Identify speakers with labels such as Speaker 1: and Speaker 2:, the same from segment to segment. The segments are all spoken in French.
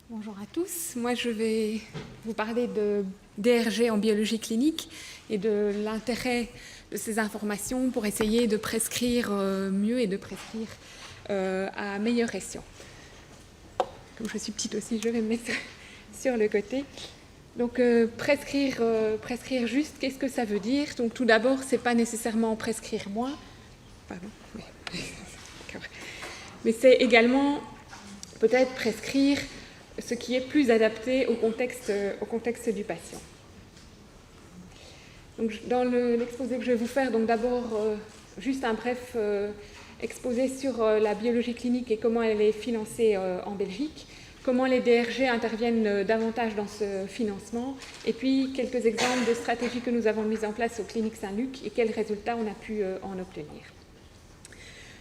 Speaker 1: Bonjour à tous, moi je vais vous parler de DRG en biologie clinique et de l'intérêt de ces informations pour essayer de prescrire mieux et de prescrire à meilleur escient. Comme je suis petite aussi, je vais me mettre sur le côté. Donc prescrire juste, qu'est-ce que ça veut dire? Donc tout d'abord, c'est pas nécessairement prescrire moins, pardon, mais c'est également peut-être prescrire ce qui est plus adapté au contexte du patient. Donc, dans l'exposé que je vais vous faire, donc d'abord juste un bref exposé sur la biologie clinique et comment elle est financée en Belgique, comment les DRG interviennent davantage dans ce financement, et puis quelques exemples de stratégies que nous avons mises en place aux cliniques Saint-Luc et quels résultats on a pu en obtenir.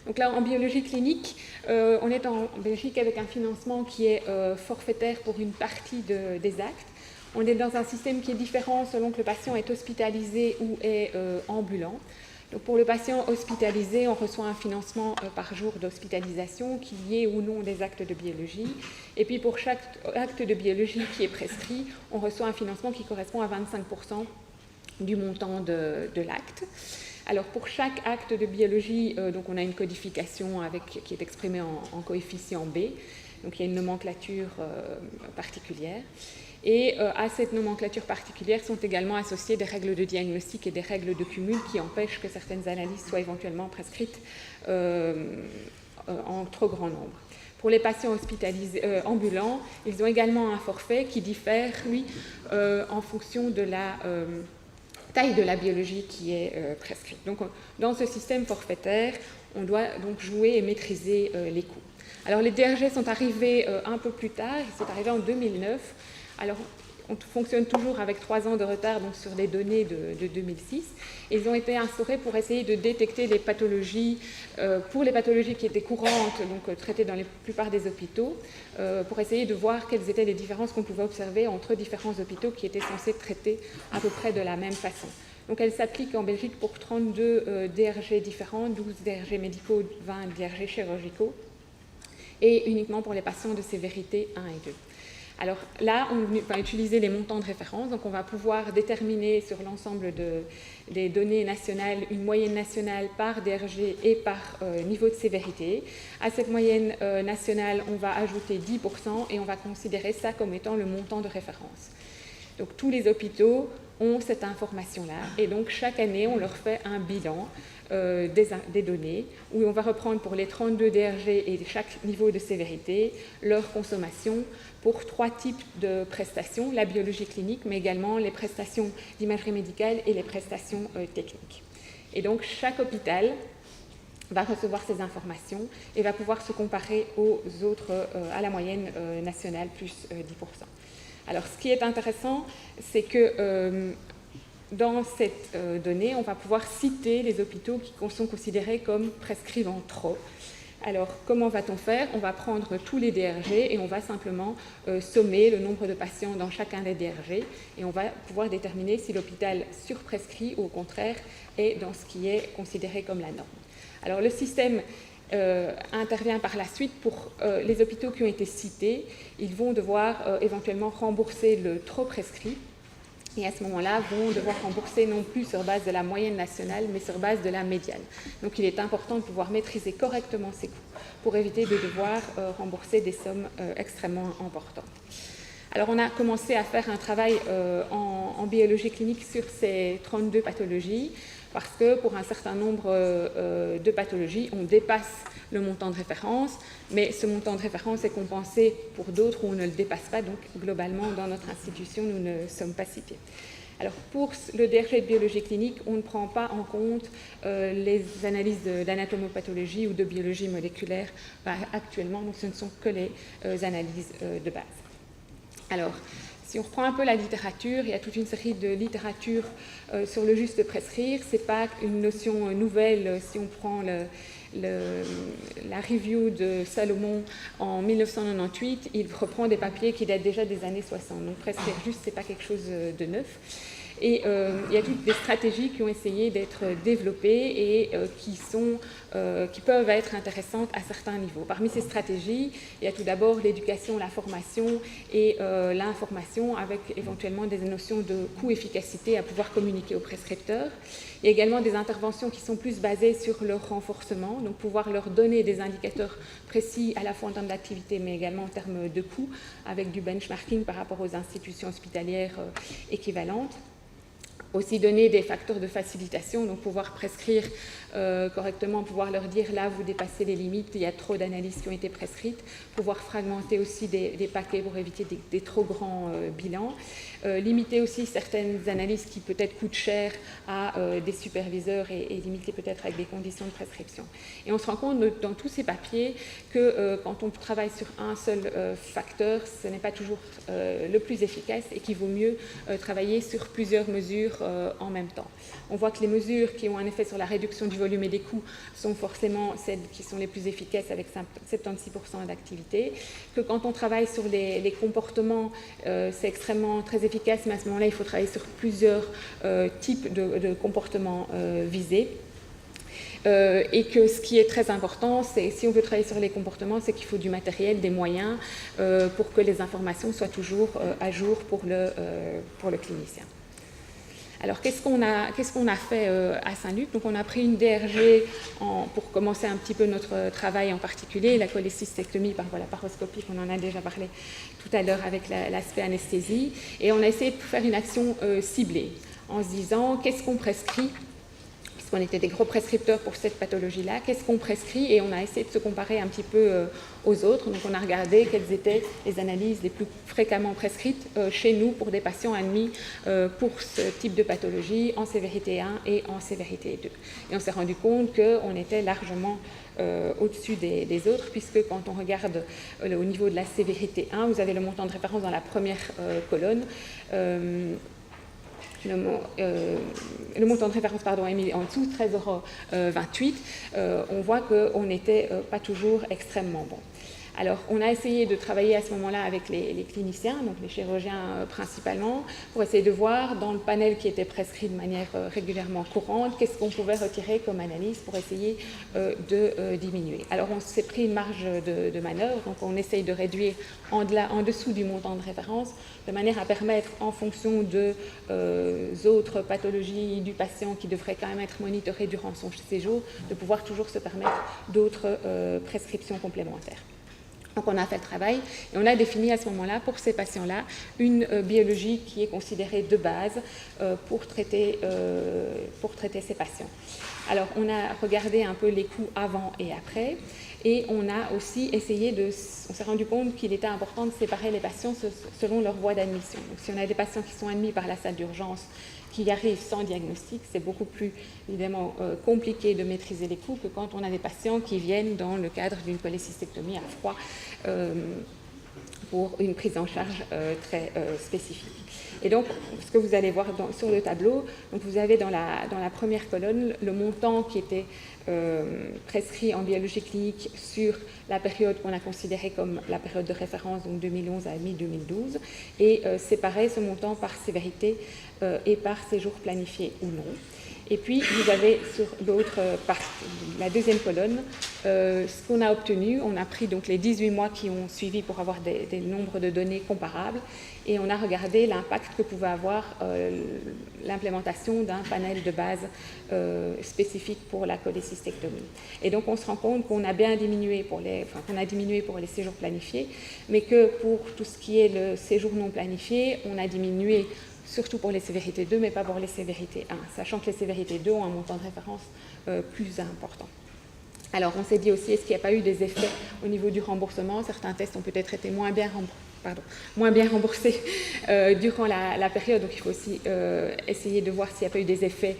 Speaker 1: Donc là, en biologie clinique, on est en Belgique avec un financement qui est forfaitaire pour une partie des actes. On est dans un système qui est différent selon que le patient est hospitalisé ou est ambulant. Donc pour le patient hospitalisé, on reçoit un financement par jour d'hospitalisation qui y ait ou non des actes de biologie. Et puis pour chaque acte de biologie qui est prescrit, on reçoit un financement qui correspond à 25% du montant de l'acte. Alors pour chaque acte de biologie, donc on a une codification qui est exprimée en coefficient B, donc il y a une nomenclature particulière. Et à cette nomenclature particulière sont également associées des règles de diagnostic et des règles de cumul qui empêchent que certaines analyses soient éventuellement prescrites en trop grand nombre. Pour les patients hospitalisés ambulants, ils ont également un forfait qui diffère, lui, en fonction de la taille de la biologie qui est prescrite. Donc, dans ce système forfaitaire, on doit donc jouer et maîtriser les coûts. Alors, les DRG sont arrivés un peu plus tard, ils sont arrivés en 2009. Alors, on fonctionne toujours avec 3 ans de retard donc sur les données de 2006. Ils ont été instaurés pour essayer de détecter les pathologies, pour les pathologies qui étaient courantes, donc traitées dans la plupart des hôpitaux, pour essayer de voir quelles étaient les différences qu'on pouvait observer entre différents hôpitaux qui étaient censés traiter à peu près de la même façon. Donc elle s'applique en Belgique pour 32 DRG différents, 12 DRG médicaux, 20 DRG chirurgicaux, et uniquement pour les patients de sévérité 1 et 2. Alors là, on va utiliser les montants de référence, donc on va pouvoir déterminer sur l'ensemble des données nationales une moyenne nationale par DRG et par niveau de sévérité. À cette moyenne nationale, on va ajouter 10% et on va considérer ça comme étant le montant de référence. Donc tous les hôpitaux ont cette information-là et donc chaque année, on leur fait un bilan des données où on va reprendre pour les 32 DRG et chaque niveau de sévérité leur consommation pour 3 types de prestations, la biologie clinique, mais également les prestations d'imagerie médicale et les prestations techniques. Et donc chaque hôpital va recevoir ces informations et va pouvoir se comparer aux autres, à la moyenne nationale plus 10%. Alors ce qui est intéressant, c'est que dans cette donnée, on va pouvoir citer les hôpitaux qui sont considérés comme prescrivant trop. Alors, comment va-t-on faire? On va prendre tous les DRG et on va simplement sommer le nombre de patients dans chacun des DRG et on va pouvoir déterminer si l'hôpital surprescrit ou au contraire est dans ce qui est considéré comme la norme. Alors, le système intervient par la suite pour les hôpitaux qui ont été cités. Ils vont devoir éventuellement rembourser le trop prescrit. Et à ce moment-là, vont devoir rembourser non plus sur base de la moyenne nationale, mais sur base de la médiane. Donc il est important de pouvoir maîtriser correctement ces coûts pour éviter de devoir rembourser des sommes extrêmement importantes. Alors on a commencé à faire un travail en biologie clinique sur ces 32 pathologies, parce que pour un certain nombre de pathologies, on dépasse le montant de référence, mais ce montant de référence est compensé pour d'autres où on ne le dépasse pas, donc globalement dans notre institution, nous ne sommes pas cités. Alors pour le DRG de biologie clinique, on ne prend pas en compte les analyses d'anatomopathologie ou de biologie moléculaire actuellement, donc ce ne sont que les analyses de base. Alors, si on reprend un peu la littérature, il y a toute une série de littératures sur le juste prescrire. Ce n'est pas une notion nouvelle. Si on prend la review de Salomon en 1998, il reprend des papiers qui datent déjà des années 60. Donc prescrire juste, ce n'est pas quelque chose de neuf. Et il y a toutes des stratégies qui ont essayé d'être développées et qui peuvent être intéressantes à certains niveaux. Parmi ces stratégies, il y a tout d'abord l'éducation, la formation et l'information avec éventuellement des notions de coût-efficacité à pouvoir communiquer aux prescripteurs. Il y a également des interventions qui sont plus basées sur leur renforcement, donc pouvoir leur donner des indicateurs précis à la fois en termes d'activité mais également en termes de coût avec du benchmarking par rapport aux institutions hospitalières équivalentes. Aussi donner des facteurs de facilitation, donc pouvoir prescrire correctement, pouvoir leur dire là vous dépassez les limites, il y a trop d'analyses qui ont été prescrites, pouvoir fragmenter aussi des paquets pour éviter des trop grands bilans, limiter aussi certaines analyses qui peut-être coûtent cher à des superviseurs et limiter peut-être avec des conditions de prescription. Et on se rend compte dans tous ces papiers que quand on travaille sur un seul facteur, ce n'est pas toujours le plus efficace et qu'il vaut mieux travailler sur plusieurs mesures en même temps. On voit que les mesures qui ont un effet sur la réduction du volume et des coûts sont forcément celles qui sont les plus efficaces avec 76% d'activité, que quand on travaille sur les comportements, c'est extrêmement très efficace, mais à ce moment-là, il faut travailler sur plusieurs types de comportements visés. Et que ce qui est très important, c'est si on veut travailler sur les comportements, c'est qu'il faut du matériel, des moyens pour que les informations soient toujours à jour pour le clinicien. Alors, qu'est-ce qu'on a fait à Saint-Luc? Donc, on a pris une DRG pour commencer un petit peu notre travail en particulier, la cholécystectomie par voie laparoscopique, on en a déjà parlé tout à l'heure avec l'aspect anesthésie, et on a essayé de faire une action ciblée en se disant qu'est-ce qu'on prescrit, puisqu'on était des gros prescripteurs pour cette pathologie-là, qu'est-ce qu'on prescrit, et on a essayé de se comparer un petit peu aux autres. Donc on a regardé quelles étaient les analyses les plus fréquemment prescrites chez nous pour des patients admis pour ce type de pathologie en sévérité 1 et en sévérité 2. Et on s'est rendu compte qu'on était largement au-dessus des autres, puisque quand on regarde au niveau de la sévérité 1, vous avez le montant de référence dans la première colonne. Le montant de référence est mis en dessous, 13,28 €. On voit qu'on n'était pas toujours extrêmement bon. Alors, on a essayé de travailler à ce moment-là avec les cliniciens, donc les chirurgiens principalement, pour essayer de voir dans le panel qui était prescrit de manière régulièrement courante, qu'est-ce qu'on pouvait retirer comme analyse pour essayer de diminuer. Alors, on s'est pris une marge de manœuvre, donc on essaye de réduire en dessous du montant de référence, de manière à permettre, en fonction de autres pathologies du patient qui devraient quand même être monitorées durant son séjour, de pouvoir toujours se permettre d'autres prescriptions complémentaires. Donc on a fait le travail et on a défini à ce moment-là, pour ces patients-là, une biologie qui est considérée de base pour traiter ces patients. Alors on a regardé un peu les coûts avant et après, et on a aussi essayé on s'est rendu compte qu'il était important de séparer les patients selon leur voie d'admission. Donc si on a des patients qui sont admis par la salle d'urgence, qui arrivent sans diagnostic, c'est beaucoup plus évidemment compliqué de maîtriser les coûts que quand on a des patients qui viennent dans le cadre d'une cholécystectomie à froid pour une prise en charge très spécifique. Et donc, ce que vous allez voir sur le tableau, donc vous avez dans la première colonne le montant qui était prescrit en biologie clinique sur la période qu'on a considérée comme la période de référence, donc 2011 à mi-2012, et séparer ce montant par sévérité et par séjour planifié ou non. Et puis, vous avez sur l'autre partie, la deuxième colonne, ce qu'on a obtenu. On a pris donc les 18 mois qui ont suivi pour avoir des nombres de données comparables, et on a regardé l'impact que pouvait avoir l'implémentation d'un panel de base spécifique pour la cholécystectomie. Et donc, on se rend compte qu'on a bien diminué pour les séjours planifiés, mais que pour tout ce qui est le séjour non planifié, on a diminué surtout pour les sévérités 2, mais pas pour les sévérités 1, sachant que les sévérités 2 ont un montant de référence plus important. Alors, on s'est dit aussi, est-ce qu'il n'y a pas eu des effets au niveau du remboursement? Certains tests ont peut-être été moins bien remboursés durant la période, donc il faut aussi essayer de voir s'il n'y a pas eu des effets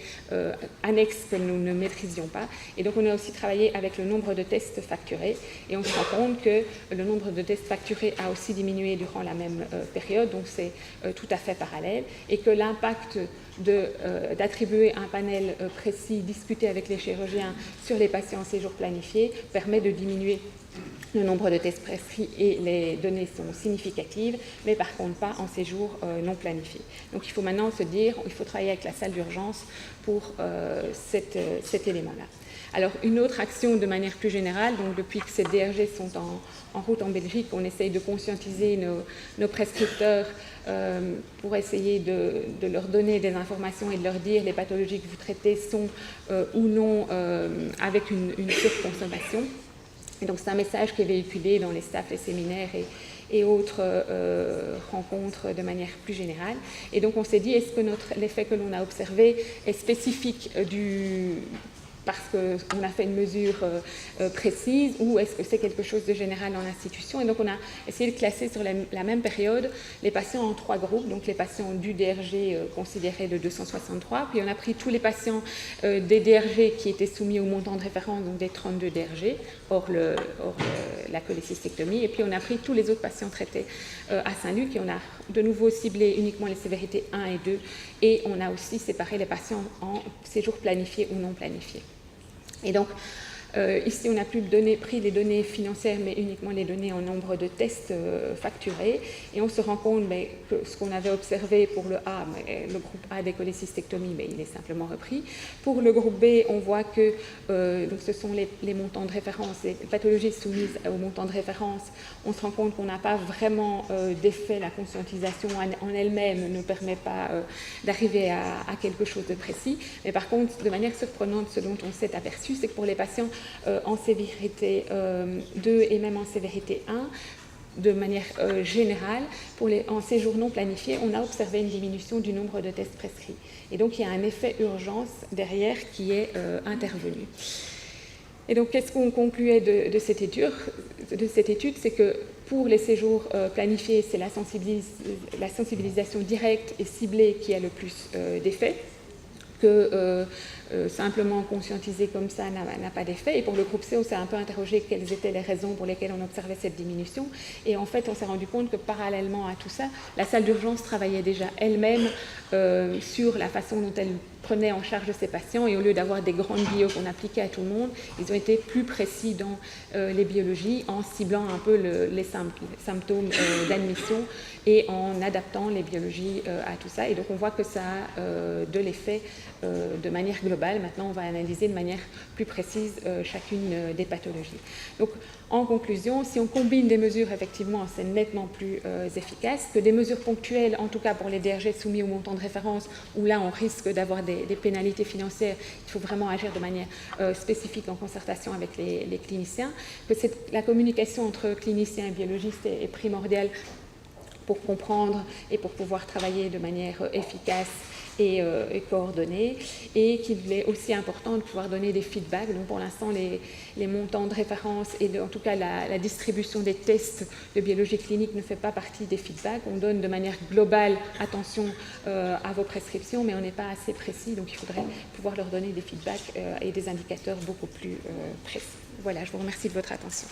Speaker 1: annexes que nous ne maîtrisions pas. Et donc, on a aussi travaillé avec le nombre de tests facturés, et on se rend compte que le nombre de tests facturés a aussi diminué durant la même période, donc c'est tout à fait parallèle, et que l'impact d'attribuer un panel précis discuté avec les chirurgiens sur les patients en séjour planifié permet de diminuer le nombre de tests prescrits et les données sont significatives, mais par contre pas en séjour non planifié. Donc il faut maintenant se dire, il faut travailler avec la salle d'urgence pour cet élément-là. Alors une autre action de manière plus générale, donc depuis que ces DRG sont en route en Belgique, on essaye de conscientiser nos prescripteurs pour essayer de leur donner des informations et de leur dire les pathologies que vous traitez sont ou non avec une surconsommation. Et donc c'est un message qui est véhiculé dans les staffs, les séminaires et autres rencontres de manière plus générale. Et donc on s'est dit, est-ce que l'effet que l'on a observé est spécifique parce qu'on a fait une mesure précise, ou est-ce que c'est quelque chose de général dans l'institution? Et donc on a essayé de classer sur la même période les patients en 3 groupes, donc les patients du DRG considérés de 263, puis on a pris tous les patients des DRG qui étaient soumis au montant de référence, donc des 32 DRG, hors la cholécystectomie, et puis on a pris tous les autres patients traités à Saint-Luc, et on a de nouveau ciblé uniquement les sévérités 1 et 2, et on a aussi séparé les patients en séjour planifié ou non planifié. Et donc, ici, on n'a plus pris les données financières, mais uniquement les données en nombre de tests facturés. Et on se rend compte que ce qu'on avait observé pour le A, le groupe A des cholécystectomies, il est simplement repris. Pour le groupe B, on voit que donc ce sont les montants de référence, les pathologies soumises au montant de référence. On se rend compte qu'on n'a pas vraiment d'effet. La conscientisation en elle-même ne permet pas d'arriver à quelque chose de précis. Mais par contre, de manière surprenante, ce dont on s'est aperçu, c'est que pour les patients en sévérité 2 et même en sévérité 1, de manière générale, en séjour non planifié, on a observé une diminution du nombre de tests prescrits. Et donc, il y a un effet urgence derrière qui est intervenu. Et donc, qu'est-ce qu'on concluait de cette étude? C'est que pour les séjours planifiés, c'est la sensibilisation directe et ciblée qui a le plus d'effet, que simplement conscientiser comme ça n'a pas d'effet. Et pour le groupe C, on s'est un peu interrogé quelles étaient les raisons pour lesquelles on observait cette diminution. Et en fait, on s'est rendu compte que parallèlement à tout ça, la salle d'urgence travaillait déjà elle-même sur la façon dont elle prenait en charge ces patients, et au lieu d'avoir des grandes bios qu'on appliquait à tout le monde, ils ont été plus précis dans les biologies en ciblant un peu les symptômes d'admission et en adaptant les biologies à tout ça. Et donc on voit que ça a de l'effet de manière globale. Maintenant, on va analyser de manière plus précise chacune des pathologies. Donc, en conclusion, si on combine des mesures, effectivement, c'est nettement plus efficace que des mesures ponctuelles, en tout cas pour les DRG soumis au montant de référence, où là, on risque d'avoir des pénalités financières. Il faut vraiment agir de manière spécifique en concertation avec les cliniciens, que la communication entre cliniciens et biologistes est primordiale pour comprendre et pour pouvoir travailler de manière efficace et coordonnée, et qu'il est aussi important de pouvoir donner des feedbacks. Donc pour l'instant, les montants de référence et en tout cas la distribution des tests de biologie clinique ne fait pas partie des feedbacks. On donne de manière globale attention à vos prescriptions, mais on n'est pas assez précis, donc il faudrait pouvoir leur donner des feedbacks et des indicateurs beaucoup plus précis. Voilà, je vous remercie de votre attention.